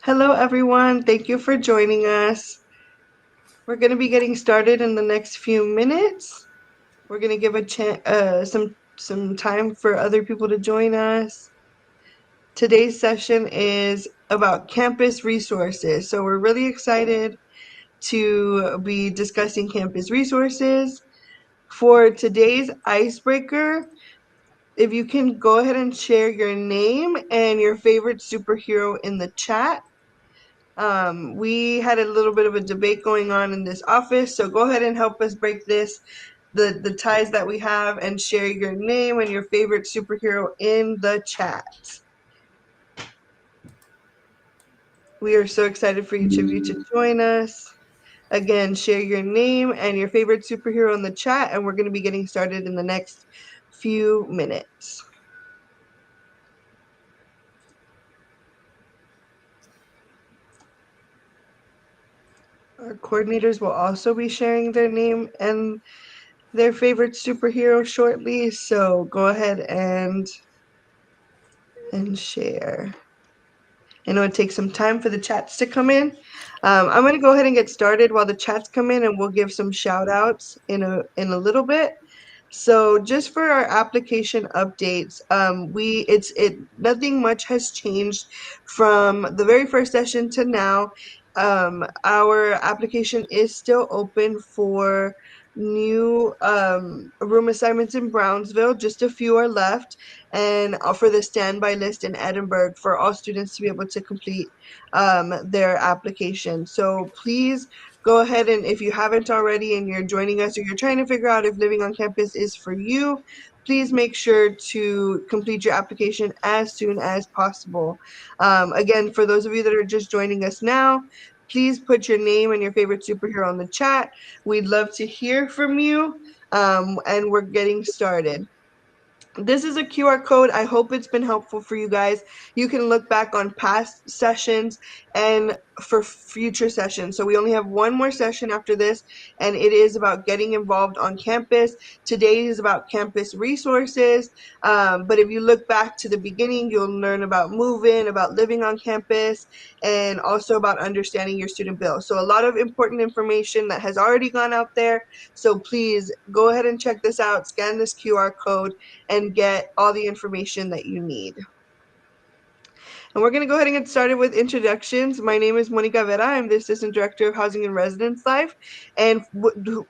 Hello, everyone. Thank you for joining us. We're going to be getting started in the next few minutes. We're going to give some time for other people to join us. Today's session is about campus resources. So we're really excited to be discussing campus resources. For today's icebreaker, if you can go ahead and share your name and your favorite superhero in the chat. We had a little bit of a debate going on in this office, so go ahead and help us break the ties that we have, and share your name and your favorite superhero in the chat. We are so excited for each of you to join us. Again, share your name and your favorite superhero in the chat, and we're going to be getting started in the next few minutes. Our coordinators will also be sharing their name and their favorite superhero shortly, so go ahead and share. I know it takes some time for the chats to come in. I'm going to go ahead and get started while the chats come in, and we'll give some shout outs in a little bit. So just for our application updates, nothing much has changed from the very first session to now. Our application is still open for new room assignments in Brownsville. Just a few are left, and for the standby list in Edinburgh for all students to be able to complete their application. So please go ahead, and if you haven't already and you're joining us or you're trying to figure out if living on campus is for you, please make sure to complete your application as soon as possible. Again, for those of you that are just joining us now, please put your name and your favorite superhero in the chat. We'd love to hear from you, and we're getting started. This is a QR code. I hope it's been helpful for you guys. You can look back on past sessions and for future sessions. So we only have one more session after this, and it is about getting involved on campus. Today is about campus resources. But if you look back to the beginning, you'll learn about move-in, about living on campus, and also about understanding your student bill. So a lot of important information that has already gone out there. So please go ahead and check this out, scan this QR code, and get all the information that you need. And we're going to go ahead and get started with introductions. My name is Monica Vera. I'm the Assistant Director of Housing and Residence Life. And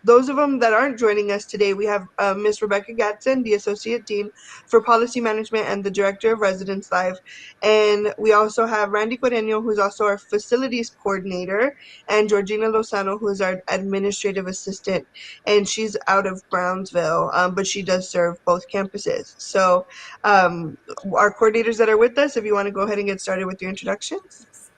those of them that aren't joining us today, we have Ms. Rebecca Gatson, the Associate Dean for Policy Management and the Director of Residence Life. And we also have Randy Correño, who's also our Facilities Coordinator, and Georgina Lozano, who is our Administrative Assistant. And she's out of Brownsville, but she does serve both campuses. So our coordinators that are with us, if you want to go ahead and get started with your introductions.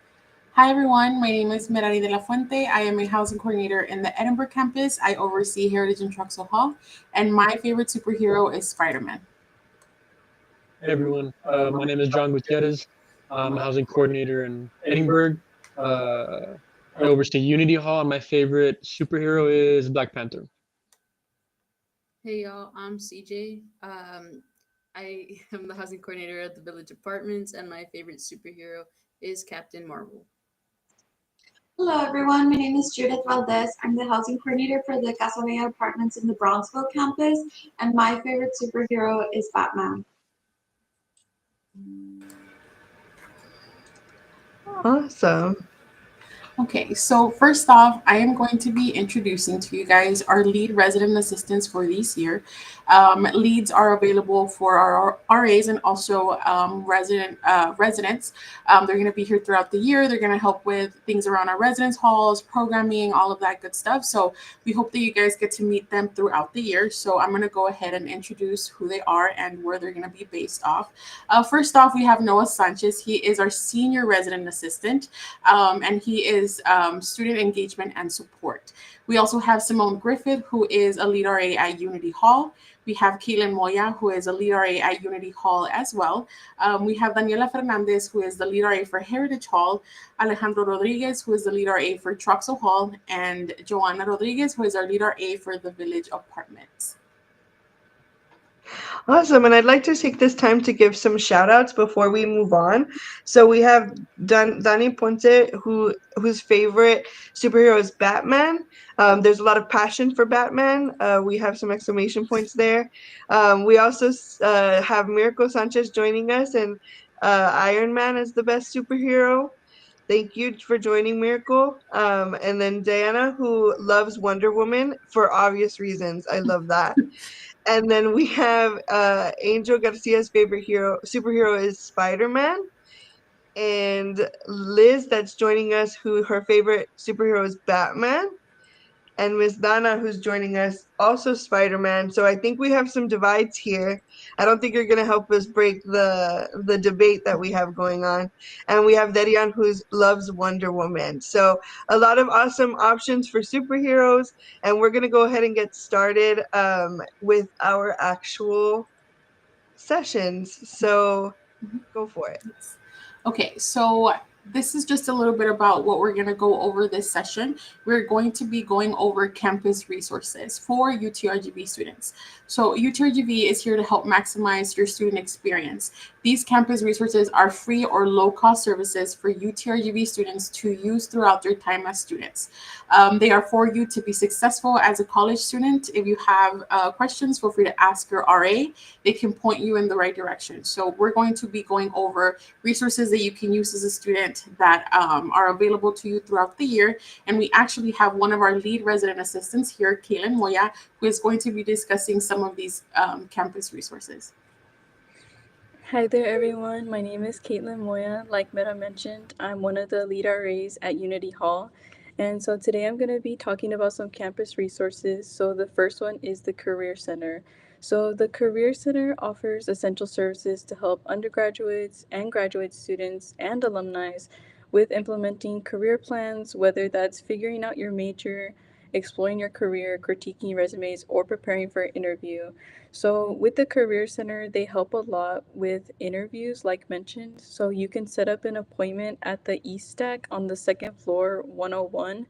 Hi everyone, my name is Merari de la Fuente. I am a housing coordinator in the Edinburgh campus. I oversee Heritage and Truxell Hall, and my favorite superhero is Spider-Man. Hey everyone, my name is John Gutierrez. I'm a housing coordinator in Edinburgh. I oversee Unity Hall, and my favorite superhero is Black Panther. Hey y'all, I'm CJ. I am the housing coordinator at the Village Apartments, and my favorite superhero is Captain Marvel. Hello everyone, my name is Judith Valdez. I'm the housing coordinator for the Casa Bella Apartments in the Brownsville campus, and my favorite superhero is Batman. Awesome. Okay, so first off, I am going to be introducing to you guys our lead resident assistants for this year. Leads are available for our RAs and also residents. They're going to be here throughout the year. They're going to help with things around our residence halls, programming, all of that good stuff. So we hope that you guys get to meet them throughout the year. So I'm going to go ahead and introduce who they are and where they're going to be based off. First off, we have Noah Sanchez. He is our senior resident assistant, and he is student engagement and support. We also have Simone Griffith, who is a lead RA at Unity Hall. We have Kaylin Moya, who is a lead RA at Unity Hall as well. We have Daniela Fernandez, who is the lead RA for Heritage Hall, Alejandro Rodriguez, who is the lead RA for Truxell Hall, and Joanna Rodriguez, who is our lead RA for the Village Apartments. Awesome. And I'd like to take this time to give some shout outs before we move on. So we have Dani Ponce, whose favorite superhero is Batman. There's a lot of passion for Batman. We have some exclamation points there. We also have Miracle Sanchez joining us, and Iron Man is the best superhero. Thank you for joining, Miracle. And then Diana, who loves Wonder Woman for obvious reasons. I love that. And then we have Angel Garcia's favorite superhero is Spider-Man. And Liz, that's joining us, who her favorite superhero is Batman. And Miss Dana, who's joining us, also Spider-Man. So I think we have some divides here. I don't think you're gonna help us break the debate that we have going on. And we have Derian, who loves Wonder Woman. So a lot of awesome options for superheroes. And we're gonna go ahead and get started with our actual sessions. So go for it. Yes. Okay, so this is just a little bit about what we're going to go over this session. We're going to be going over campus resources for UTRGV students. So UTRGV is here to help maximize your student experience. These campus resources are free or low-cost services for UTRGV students to use throughout their time as students. They are for you to be successful as a college student. If you have questions, feel free to ask your RA. They can point you in the right direction. So we're going to be going over resources that you can use as a student that are available to you throughout the year. And we actually have one of our lead resident assistants here, Kaylin Moya, who is going to be discussing some of these campus resources. Hi there, everyone. My name is Caitlin Moya. Like Meta mentioned, I'm one of the lead RAs at Unity Hall. And so today I'm going to be talking about some campus resources. So the first one is the Career Center. So the Career Center offers essential services to help undergraduates and graduate students and alumni with implementing career plans, whether that's figuring out your major, exploring your career, critiquing resumes, or preparing for an interview. So with the Career Center, they help a lot with interviews, like mentioned. So you can set up an appointment at the East Stack on the second floor, 101,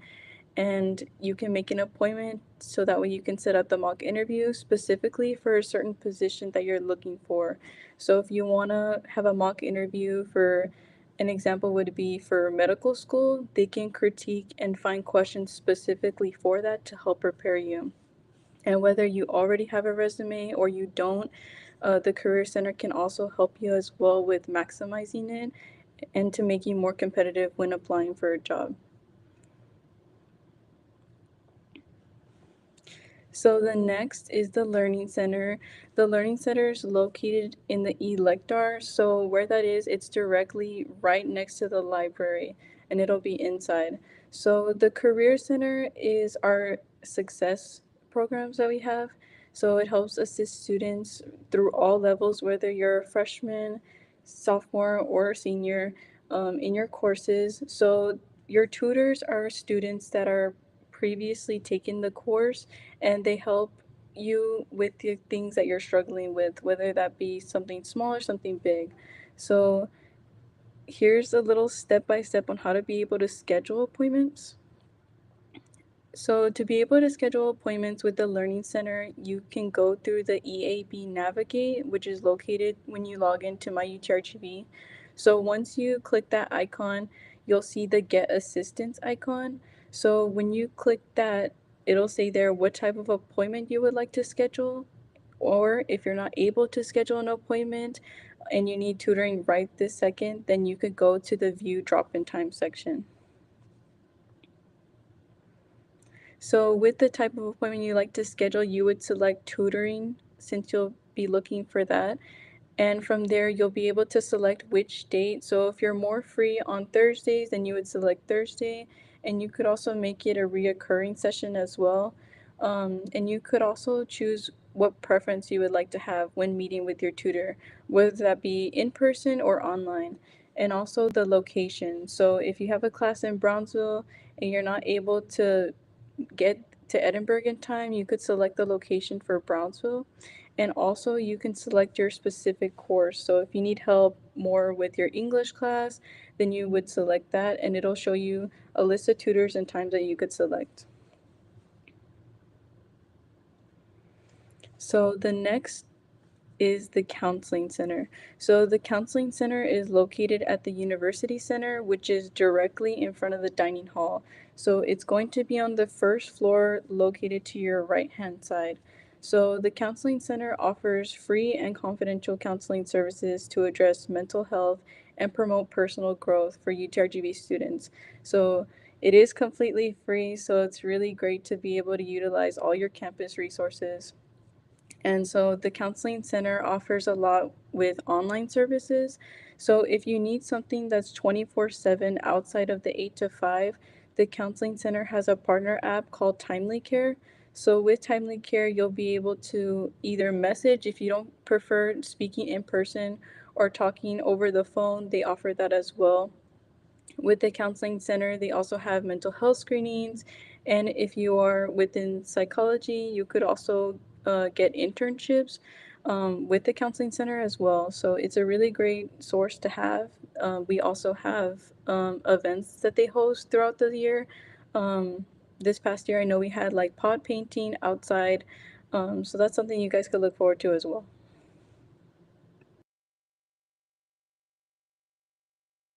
and you can make an appointment so that way you can set up the mock interview specifically for a certain position that you're looking for. So if you want to have a mock interview for an example would be for medical school, they can critique and find questions specifically for that to help prepare you. And whether you already have a resume or you don't, the Career Center can also help you as well with maximizing it and to make you more competitive when applying for a job. So the next is the Learning Center. The Learning Center is located in the Electar. So where that is, it's directly right next to the library and it'll be inside. So the Career Center is our success programs that we have. So it helps assist students through all levels, whether you're a freshman, sophomore, or senior in your courses. So your tutors are students that are previously taken the course and they help you with the things that you're struggling with, whether that be something small or something big. So here's a little step by step on how to be able to schedule appointments. So to be able to schedule appointments with the Learning Center, you can go through the EAB Navigate, which is located when you log into My UTRGV. So once you click that icon, you'll see the Get Assistance icon. So when you click that, it'll say there what type of appointment you would like to schedule, or if you're not able to schedule an appointment and you need tutoring right this second, then you could go to the View Drop-in Time section. So with the type of appointment you like to schedule, you would select tutoring since you'll be looking for that. And from there, you'll be able to select which date. So if you're more free on Thursdays, then you would select Thursday. And you could also make it a reoccurring session as well. And you could also choose what preference you would like to have when meeting with your tutor, whether that be in person or online. And also the location. So if you have a class in Brownsville and you're not able to get to Edinburgh in time, you could select the location for Brownsville. And also, you can select your specific course. So, if you need help more with your English class, then you would select that, and it'll show you a list of tutors and times that you could select. So, the next is the Counseling Center. So the Counseling Center is located at the University Center, which is directly in front of the dining hall. So it's going to be on the first floor located to your right-hand side. So the Counseling Center offers free and confidential counseling services to address mental health and promote personal growth for UTRGV students. So it is completely free, so it's really great to be able to utilize all your campus resources. And so the Counseling Center offers a lot with online services. So if you need something that's 24/7 outside of the 8 to 5, the Counseling Center has a partner app called Timely Care. So with Timely Care, you'll be able to either message if you don't prefer speaking in person or talking over the phone. They offer that as well. With the Counseling Center, they also have mental health screenings. And if you are within psychology, you could also get internships with the Counseling Center as well. So it's a really great source to have. We also have events that they host throughout the year. This past year, I know we had like pot painting outside. So that's something you guys could look forward to as well.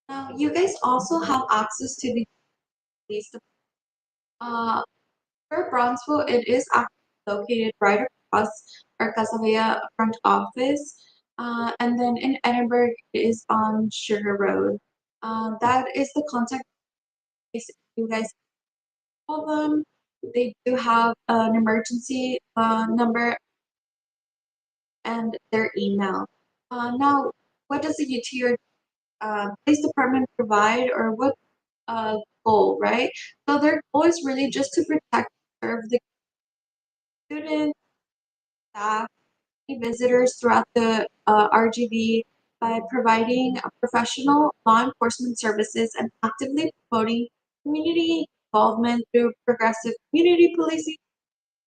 Now, you guys also have access to the police department. For Bronzeville, it is actually located right across our Casavea front office. And then in Edinburgh, it is on Sugar Road. That is the contact place if you guys call them. They do have an emergency number and their email. Now, what does the UTR police department provide, or what goal, right? So their goal is really just to protect and serve the students, staff, and visitors throughout the RGV by providing professional law enforcement services and actively promoting community involvement through progressive community policing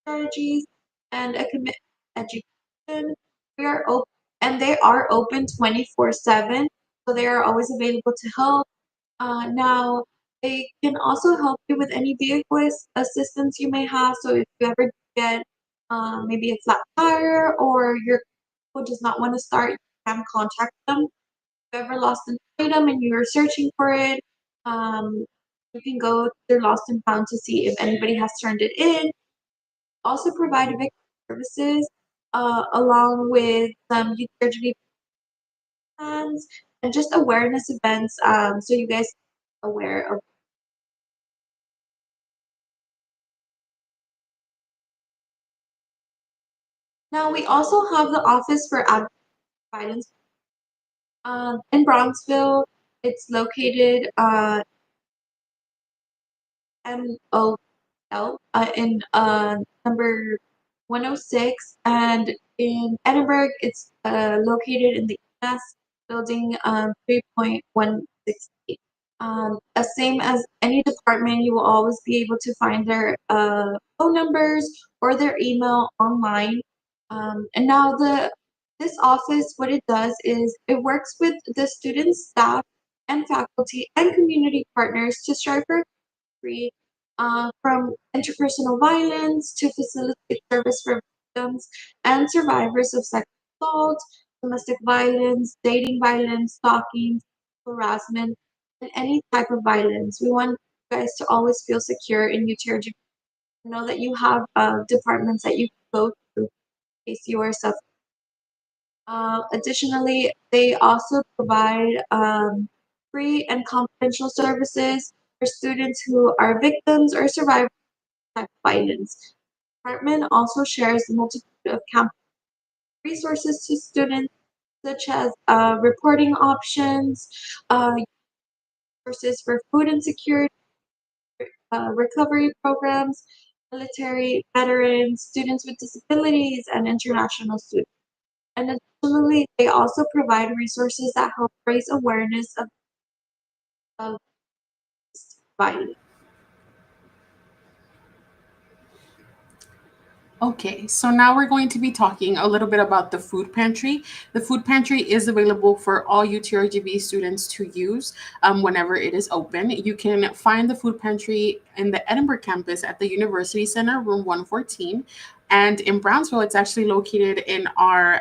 strategies and a commit education. We are open, and they are open 24/7, so they are always available to help. Now, they can also help you with any vehicle assistance you may have. So if you ever get maybe a flat tire or your vehicle does not want to start, you can contact them. If you ever lost an item and you're searching for it, um, you can go to their lost and found to see if anybody has turned it in. Also provide victim services along with some UTRGV plans and just awareness events so you guys are aware of. Now we also have the Office for Advocacy Violence in Bronxville. It's located MO in number 106, and in Edinburgh, it's located in the ES building 3.168. Same as any department, you will always be able to find their phone numbers or their email online. And now this office, what it does is it works with the students, staff, and faculty and community partners to strive for free from interpersonal violence to facilitate service for victims and survivors of sexual assault, domestic violence, dating violence, stalking, harassment, and any type of violence. We want you guys to always feel secure in UTRGV. Know that you have departments that you can go to in case you are suffering. Additionally, they also provide free and confidential services for students who are victims or survivors of violence. The department also shares a multitude of campus resources to students, such as reporting options, resources for food insecurity, recovery programs, military veterans, students with disabilities, and international students. And additionally, they also provide resources that help raise awareness of violence. Okay, so now we're going to be talking a little bit about the food pantry. The food pantry is available for all UTRGV students to use whenever it is open. You can find the food pantry in the Edinburgh campus at the University Center, room 114. And in Brownsville, it's actually located in our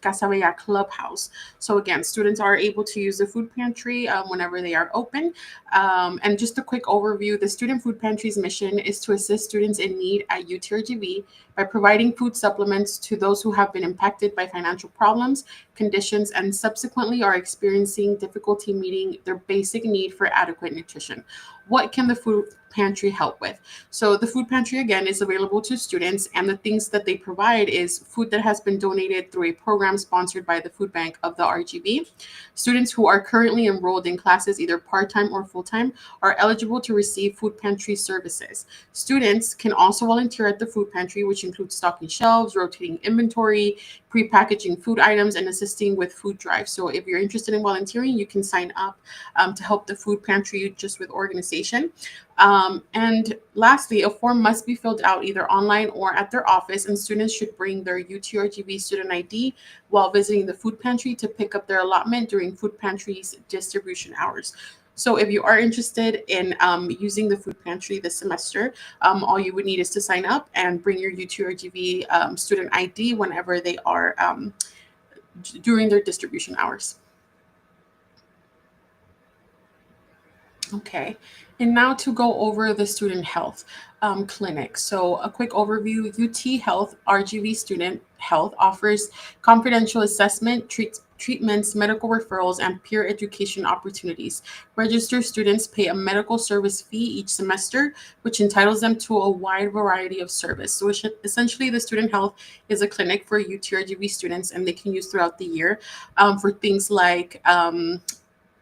Casa Bella clubhouse. So again, students are able to use the food pantry whenever they are open. And just a quick overview, the Student Food Pantry's mission is to assist students in need at UTRGV by providing food supplements to those who have been impacted by financial problems, conditions, and subsequently are experiencing difficulty meeting their basic need for adequate nutrition. What can the food pantry help with? So the food pantry again is available to students, and the things that they provide is food that has been donated through a program sponsored by the food bank of the RGV. Students who are currently enrolled in classes either part-time or full-time are eligible to receive food pantry services. Students can also volunteer at the food pantry, which includes stocking shelves, rotating inventory, pre-packaging food items, and assisting with food drives. So if you're interested in volunteering, you can sign up to help the food pantry just with organization. And lastly, a form must be filled out either online or at their office, and students should bring their UTRGV student ID while visiting the food pantry to pick up their allotment during food pantry's distribution hours. So if you are interested in using the food pantry this semester, all you would need is to sign up and bring your UTRGV student ID whenever they are during their distribution hours. Okay, and now to go over the student health clinic. So a quick overview, UT Health RGV Student Health offers confidential assessment, treatments, medical referrals, and peer education opportunities. Registered students pay a medical service fee each semester, which entitles them to a wide variety of service. So essentially, the student health is a clinic for UTRGV students, and they can use throughout the year for things like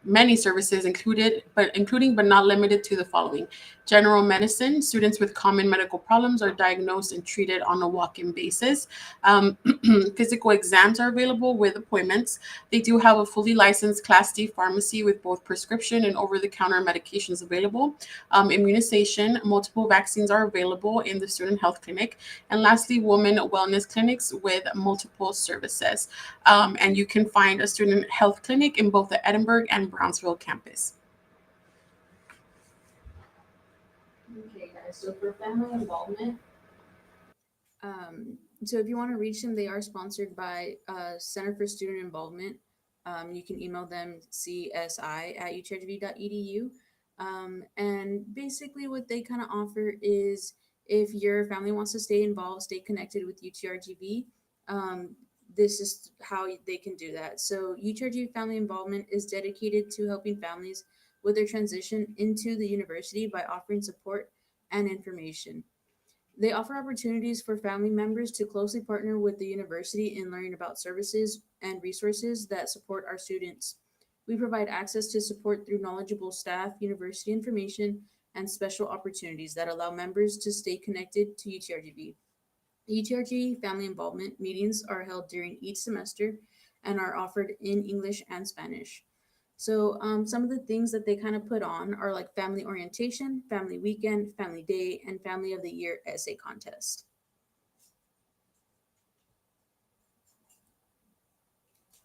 many services including but not limited to the following: general medicine. Students with common medical problems are diagnosed and treated on a walk-in basis. um, Physical exams are available with appointments. They do have a fully licensed class D pharmacy with both prescription and over-the-counter medications available. Immunization, multiple vaccines are available in the student health clinic. And lastly, women wellness clinics with multiple services. And you can find a student health clinic in both the Edinburgh and Brownsville campus. Okay, guys. So for family involvement, so if you want to reach them, they are sponsored by Center for Student Involvement. You can email them csi@utrgv.edu. And basically, what they kind of offer is if your family wants to stay involved, stay connected with UTRGV, this is how they can do that. So, UTRGV Family Involvement is dedicated to helping families with their transition into the university by offering support and information. They offer opportunities for family members to closely partner with the university in learning about services and resources that support our students. We provide access to support through knowledgeable staff, university information, and special opportunities that allow members to stay connected to UTRGV. UTRG family involvement meetings are held during each semester and are offered in English and Spanish. So, some of the things that they kind of put on are like family orientation, family weekend, family day, and family of the year essay contest.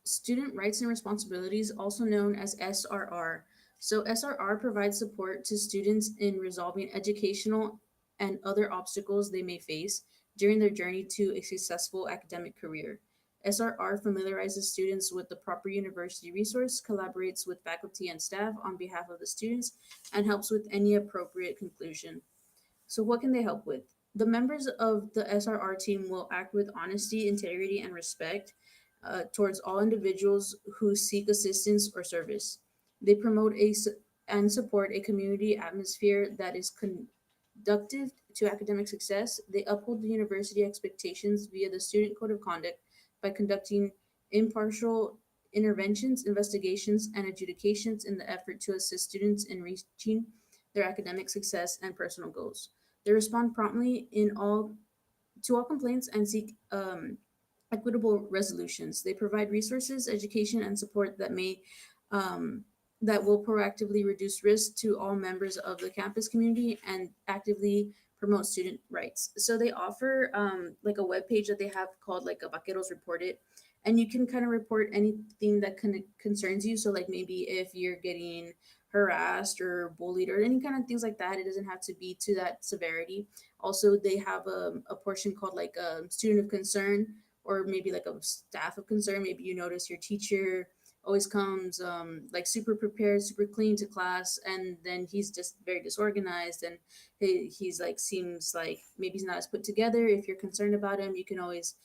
Student rights and responsibilities, also known as SRR. So, SRR provides support to students in resolving educational and other obstacles they may face during their journey to a successful academic career. SRR familiarizes students with the proper university resource, collaborates with faculty and staff on behalf of the students, and helps with any appropriate conclusion. So, what can they help with? The members of the SRR team will act with honesty, integrity, and respect towards all individuals who seek assistance or service. They promote and support a community atmosphere that is conducive to academic success. They uphold the university expectations via the Student Code of Conduct by conducting impartial interventions, investigations, and adjudications in the effort to assist students in reaching their academic success and personal goals. They respond promptly in all to all complaints and seek equitable resolutions. They provide resources, education, and support um, that will proactively reduce risk to all members of the campus community and actively promote student rights. So they offer like a web page that they have called like a Vaqueros Report It, and you can kind of report anything that concerns you. So like maybe if you're getting harassed or bullied or any kind of things like that. It doesn't have to be to that severity. Also, they have a portion called like a student of concern, or maybe like a staff of concern. Maybe you notice your teacher always comes like super prepared, super clean to class, and then he's just very disorganized, and he's like seems like maybe he's not as put together. If you're concerned about him, you can always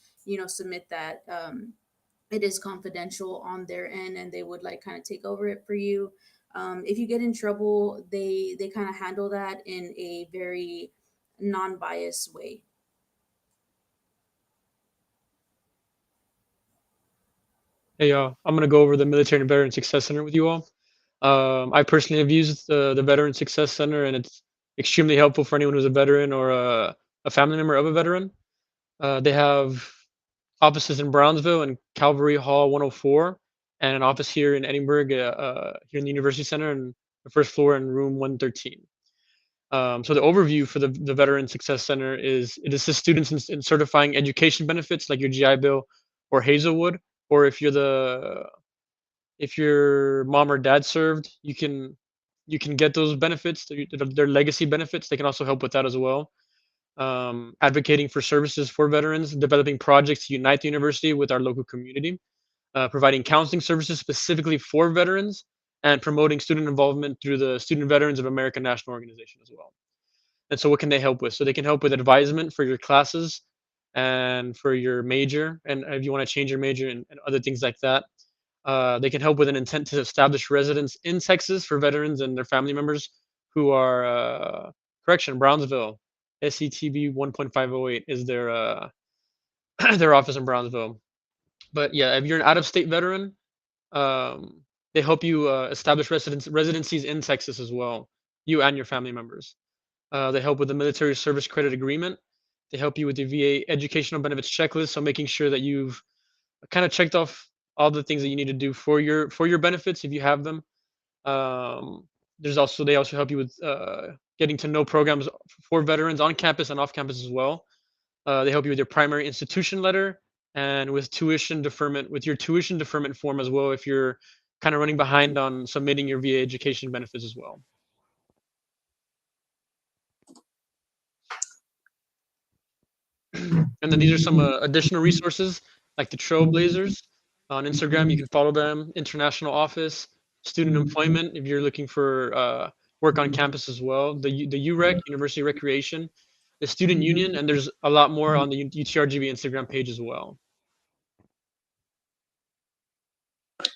submit that. It is confidential on their end, and they would like kind of take over it for you. If you get in trouble, they kind of handle that in a very non-biased way. Hey, I'm gonna go over the Military and Veteran Success Center with you all. I personally have used the Veteran Success Center, and it's extremely helpful for anyone who's a veteran or a family member of a veteran. They have offices in Brownsville and Calvary Hall 104, and an office here in Edinburgh, here in the University Center, in the first floor in room 113. So the overview for the Veteran Success Center is it assists students in certifying education benefits like your GI Bill or Hazelwood, or if your mom or dad served, you can get those benefits. They're legacy benefits. They can also help with that as well. Advocating for services for veterans, developing projects to unite the university with our local community, providing counseling services specifically for veterans, and promoting student involvement through the Student Veterans of America National Organization as well. And so, what can they help with? So, they can help with advisement for your classes and for your major, and if you want to change your major and other things like that. They can help with an intent to establish residence in Texas for veterans and their family members who are, correction, Brownsville. SCTV 1.508 is their their office in Brownsville. But yeah, if you're an out-of-state veteran, um, they help you establish residencies in Texas as well, you and your family members. They help with the military service credit agreement. They help you with the VA educational benefits checklist, so making sure that you've kind of checked off all the things that you need to do for your benefits if you have them. They also help you with getting to know programs for veterans on campus and off campus as well. They help you with your primary institution letter and with your tuition deferment form as well if you're kind of running behind on submitting your VA education benefits as well. And then these are some additional resources like the Trailblazers on Instagram. You can follow them. International Office, Student Employment if you're looking for work on campus as well. The UREC, University Recreation, the Student Union, and there's a lot more on the UTRGV Instagram page as well.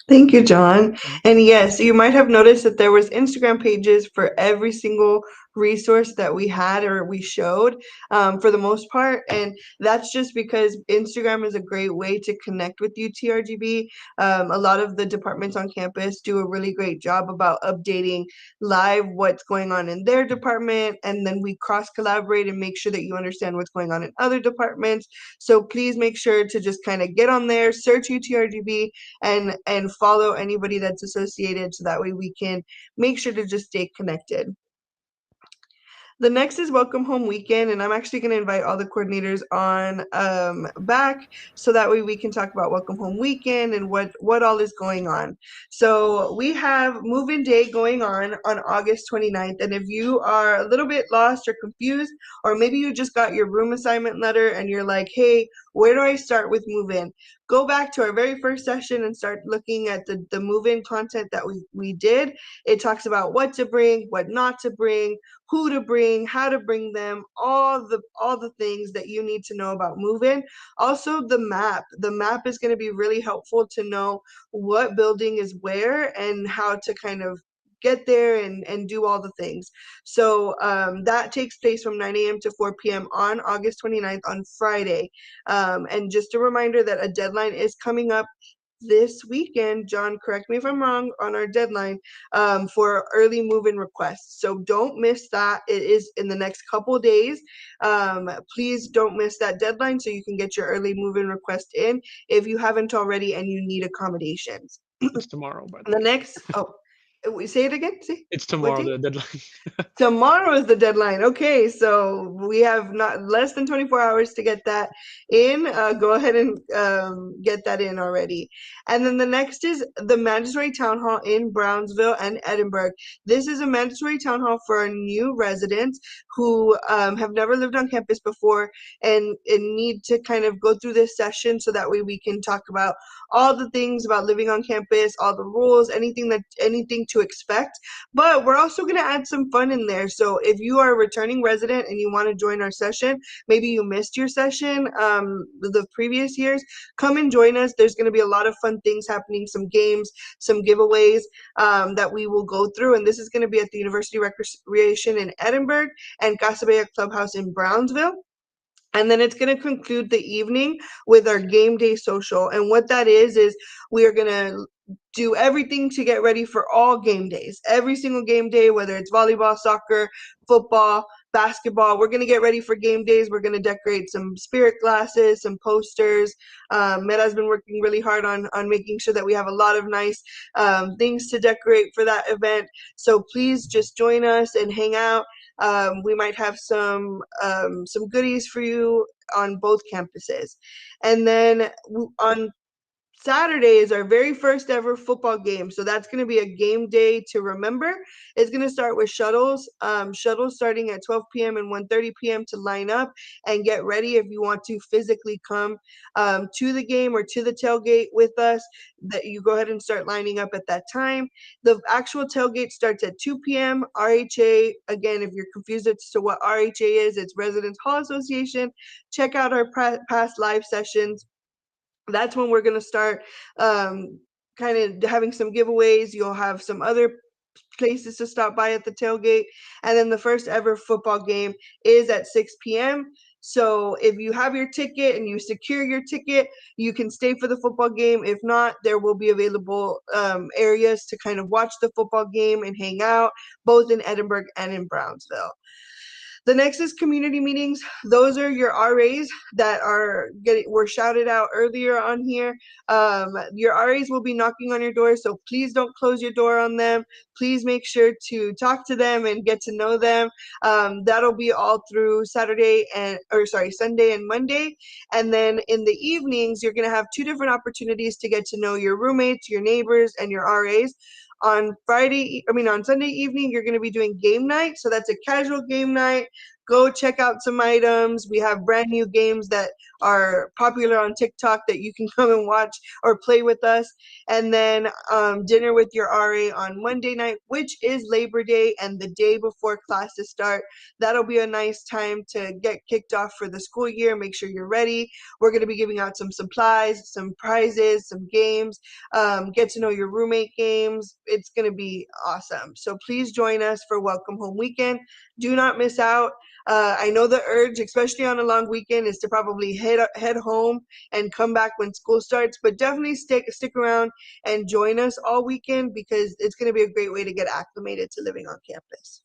Thank you, John. Mhm. And yes, you might have noticed that there was Instagram pages for every single resource that we had or we showed, for the most part. And that's just because Instagram is a great way to connect with UTRGB. A lot of the departments on campus do a really great job about updating live what's going on in their department. And then we cross collaborate and make sure that you understand what's going on in other departments. So please make sure to just kind of get on there, search UTRGB, and follow anybody that's associated, so that way we can make sure to just stay connected. The next is Welcome Home Weekend, and I'm actually going to invite all the coordinators on back, so that way we can talk about Welcome Home Weekend and what all is going on. So we have Move-In Day going on August 29th, and if you are a little bit lost or confused, or maybe you just got your room assignment letter and you're like, hey, where do I start with move-in? Go back to our very first session and start looking at the move-in content that we did. It talks about what to bring, what not to bring, who to bring, how to bring them, all the things that you need to know about move-in. Also, the map. The map is going to be really helpful to know what building is where and how to kind of get there and do all the things. So that takes place from 9 a.m. to 4 p.m. on August 29th on Friday. And just a reminder that a deadline is coming up this weekend. John, correct me if I'm wrong on our deadline, for early move-in requests. So don't miss that. It is in the next couple days. Please don't miss that deadline so you can get your early move-in request in if you haven't already and you need accommodations. It's tomorrow, by the The way. next, oh, Say it again. See It's what tomorrow, date? the deadline. Tomorrow is the deadline. Okay, so we have not less than 24 hours to get that in. Go ahead and get that in already. And then the next is the mandatory town hall in Brownsville and Edinburgh. This is a mandatory town hall for our new residents who have never lived on campus before and need to kind of go through this session so that way we can talk about all the things about living on campus, all the rules, anything to expect. But we're also going to add some fun in there. So if you are a returning resident and you want to join our session, maybe you missed your session the previous years, come and join us. There's going to be a lot of fun things happening, some games, some giveaways that we will go through. And this is going to be at the University Recreation in Edinburgh and Casa Bella Clubhouse in Brownsville. And then it's going to conclude the evening with our game day social. And what that is we are going to do everything to get ready for all game days. Every single game day, whether it's volleyball, soccer, football, basketball, we're going to get ready for game days. We're going to decorate some spirit glasses, some posters. Meta's been working really hard on making sure that we have a lot of nice things to decorate for that event. So please just join us and hang out. We might have some goodies for you on both campuses. And then on Saturday is our very first ever football game. So that's going to be a game day to remember. It's going to start with shuttles starting at 12 p.m. and 1:30 p.m. to line up and get ready if you want to physically come to the game or to the tailgate with us. That you go ahead and start lining up at that time. The actual tailgate starts at 2 p.m. RHA, again, if you're confused as to what RHA is, it's Residence Hall Association. Check out our past live sessions. That's when we're going to start kind of having some giveaways. You'll have some other places to stop by at the tailgate. And then the first ever football game is at 6 p.m. So if you have your ticket and you secure your ticket, you can stay for the football game. If not, there will be available areas to kind of watch the football game and hang out, both in Edinburgh and in Brownsville. The next is community meetings. Those are your RAs that were shouted out earlier on here. Your RAs will be knocking on your door, so please don't close your door on them. Please make sure to talk to them and get to know them. That'll be all through Sunday and Monday. And then in the evenings, you're gonna have two different opportunities to get to know your roommates, your neighbors, and your RAs. On Sunday evening, you're going to be doing game night. So that's a casual game night. Go check out some items. We have brand new games that are popular on TikTok that you can come and watch or play with us. And then dinner with your RA on Monday night, which is Labor Day and the day before classes start. That'll be a nice time to get kicked off for the school year. Make sure you're ready. We're going to be giving out some supplies, some prizes, some games, get to know your roommate games. It's going to be awesome. So please join us for Welcome Home Weekend. Do not miss out. I know the urge, especially on a long weekend, is to probably head home and come back when school starts, but definitely stick around and join us all weekend because it's going to be a great way to get acclimated to living on campus.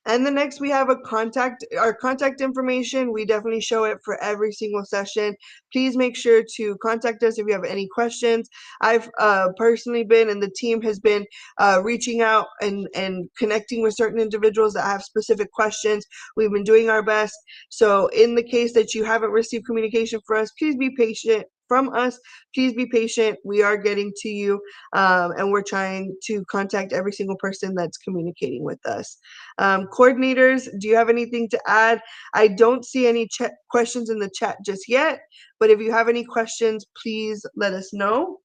And the next we have our contact information. We definitely show it for every single session. Please make sure to contact us if you have any questions. I've personally been, and the team has been reaching out and connecting with certain individuals that have specific questions. We've been doing our best. So in the case that you haven't received communication from us, please be patient. Please be patient. We are getting to you, and we're trying to contact every single person that's communicating with us. Coordinators, do you have anything to add? I don't see any questions in the chat just yet, but if you have any questions, please let us know.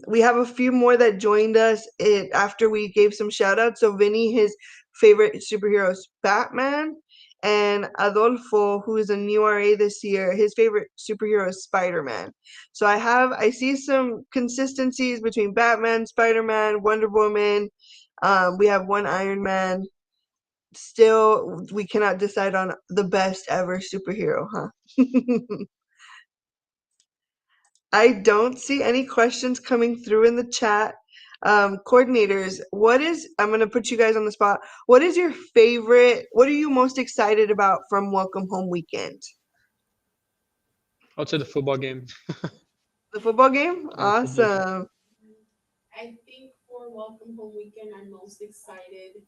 We have a few more that joined us after we gave some shout outs. So Vinny, his favorite superhero is Batman. And Adolfo, who is a new RA this year, his favorite superhero is Spider-Man. So I see some consistencies between Batman, Spider-Man, Wonder Woman. We have one Iron Man. Still, we cannot decide on the best ever superhero, huh? I don't see any questions coming through in the chat. Coordinators, I'm going to put you guys on the spot. What are you most excited about from Welcome Home Weekend? I'll say the football game. The football game? Yeah, football game. Awesome. I think for Welcome Home Weekend, I'm most excited.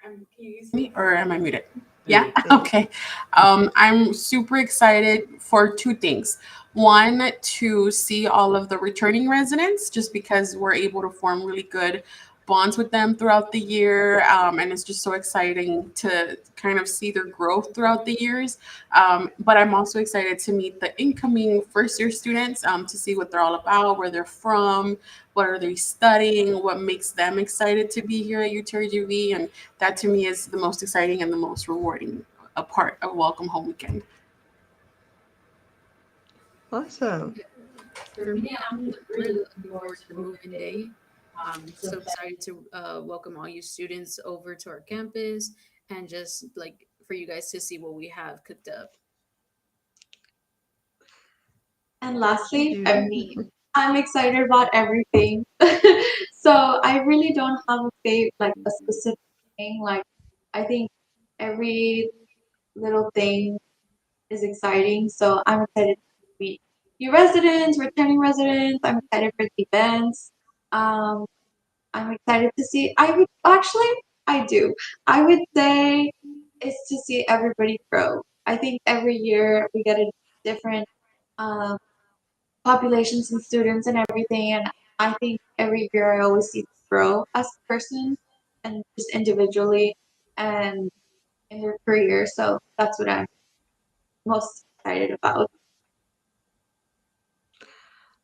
Can you guys hear me or am I muted? Yeah. Thanks. Okay. I'm super excited for two things. One, to see all of the returning residents, just because we're able to form really good bonds with them throughout the year, and it's just so exciting to kind of see their growth throughout the years. But I'm also excited to meet the incoming first year students, to see what they're all about, where they're from, what are they studying, what makes them excited to be here at UTRGV, and that to me is the most exciting and the most rewarding a part of Welcome Home Weekend. Awesome. For me, I'm really looking forward to move-in day. So excited to welcome all you students over to our campus and just like for you guys to see what we have cooked up. And lastly, You. me. I'm excited about everything. So I really don't have a like a specific thing. Like I think every little thing is exciting. So I'm excited to meet new residents, returning residents. I'm excited for the events. Um, I'm excited to see. I would actually, I do. I would say it's to see everybody grow. I think every year we get a different um, populations and students and everything, and I think every year I always see them grow as a person and just individually and in their career. So that's what I'm most excited about.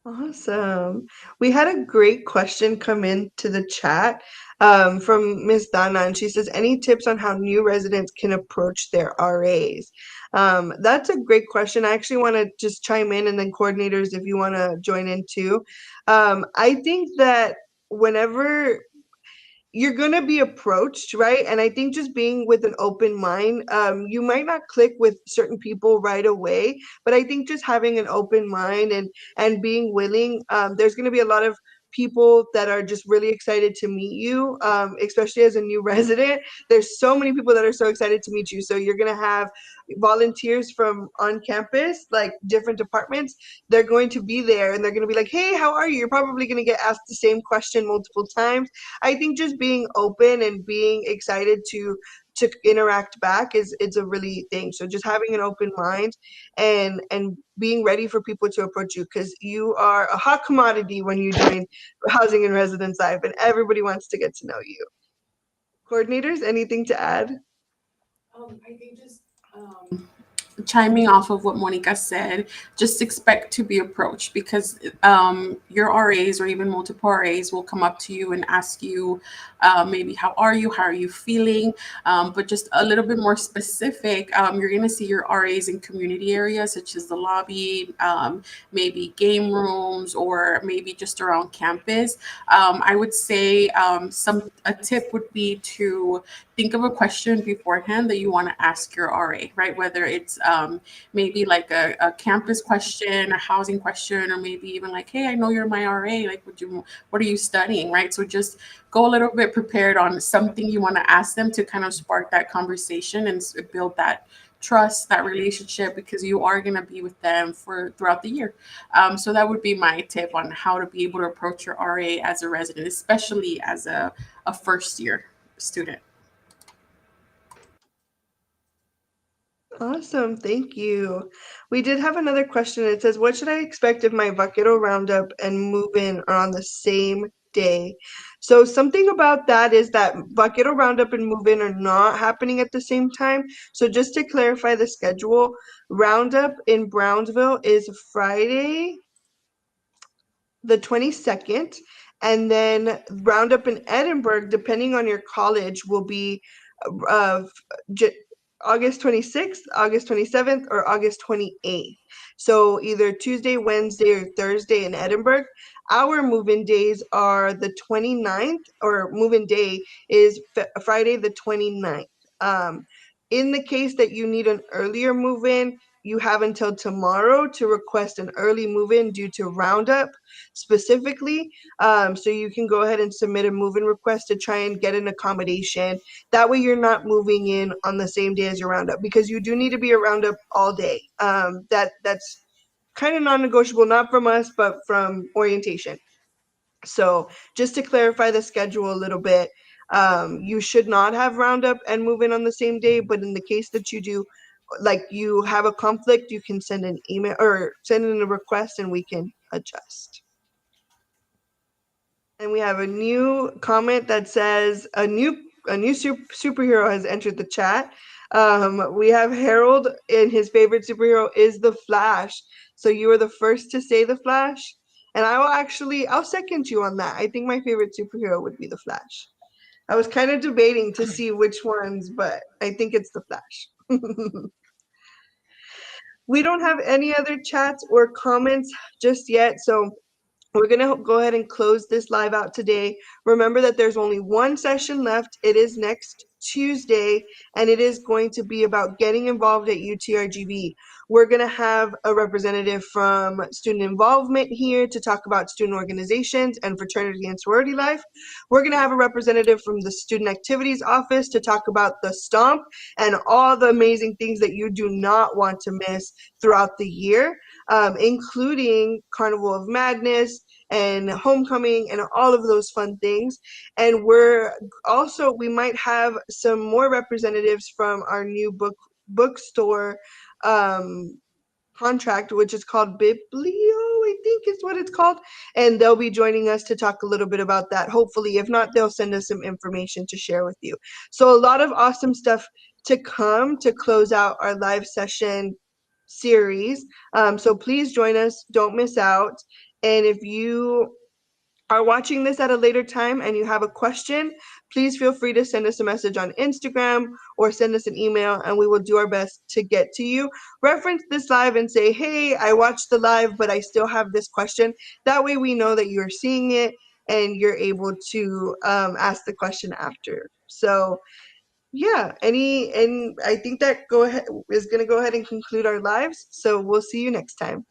Awesome. We had a great question come into the chat from Miss Dana, and she says, "Any tips on how new residents can approach their RAs?" That's a great question. I actually want to just chime in, and then coordinators, if you want to join in too. I think that whenever you're going to be approached, right? And I think just being with an open mind, you might not click with certain people right away, but I think just having an open mind and being willing, there's going to be a lot of people that are just really excited to meet you, especially as a new resident. There's so many people that are so excited to meet you. So you're going to have volunteers from on campus, like different departments. They're going to be there and they're going to be like, hey, how are you? You're probably going to get asked the same question multiple times. I think just being open and being excited to interact back is it's a really thing. So just having an open mind and being ready for people to approach you, because you are a hot commodity when you join Housing and Residence Life, and everybody wants to get to know you. Coordinators, anything to add? I think just chiming off of what Monica said, just expect to be approached because your RAs or even multiple RAs will come up to you and ask you, maybe, how are you? How are you feeling? But just a little bit more specific, you're going to see your RAs in community areas such as the lobby, maybe game rooms, or maybe just around campus. I would say a tip would be to think of a question beforehand that you want to ask your RA, right? Whether it's maybe like a campus question, a housing question, or maybe even like, hey, I know you're my RA. Like, what are you studying, right? So just go a little bit prepared on something you want to ask them to kind of spark that conversation and build that trust, that relationship, because you are going to be with them for throughout the year. So that would be my tip on how to be able to approach your RA as a resident, especially as a first year student. Awesome, thank you. We did have another question. It says, what should I expect if my Vaquero Roundup and move-in are on the same day? So something about that is that Vaquero Roundup and move-in are not happening at the same time. So just to clarify the schedule, Roundup in Brownsville is Friday, the 22nd, and then Roundup in Edinburgh, depending on your college, will be uh, J- August 26th, August 27th, or August 28th. So either Tuesday, Wednesday, or Thursday in Edinburgh. Our move-in days are the 29th, or move-in day is Friday the 29th. In the case that you need an earlier move-in, you have until tomorrow to request an early move-in due to Roundup specifically. So you can go ahead and submit a move-in request to try and get an accommodation. That way you're not moving in on the same day as your roundup, because you do need to be a roundup all day. That's kind of non-negotiable, not from us, but from orientation. So just to clarify the schedule a little bit, you should not have roundup and move in on the same day, but in the case that you do, like you have a conflict, you can send an email or send in a request and we can adjust. And we have a new comment that says a new superhero has entered the chat. We have Harold, and his favorite superhero is the Flash. So you were the first to say the Flash, and I'll second you on that. I think my favorite superhero would be the Flash. I was kind of debating to see which ones, but I think it's the Flash. We don't have any other chats or comments just yet, so we're going to go ahead and close this live out today. Remember that there's only one session left. It is next Tuesday, and it is going to be about getting involved at UTRGV. We're going to have a representative from student involvement here to talk about student organizations and fraternity and sorority life. We're going to have a representative from the student activities office to talk about the Stomp and all the amazing things that you do not want to miss throughout the year, including Carnival of Madness and homecoming and all of those fun things. And we might have some more representatives from our new bookstore contract, which is called Biblio, I think is what it's called. And they'll be joining us to talk a little bit about that. Hopefully, if not, they'll send us some information to share with you. So a lot of awesome stuff to come to close out our live session series. So please join us. Don't miss out. And if you are watching this at a later time and you have a question, please feel free to send us a message on Instagram or send us an email and we will do our best to get to you. Reference this live and say, hey, I watched the live, but I still have this question. That way we know that you're seeing it and you're able to ask the question after. So yeah, and I think that is going to go ahead and conclude our lives. So we'll see you next time.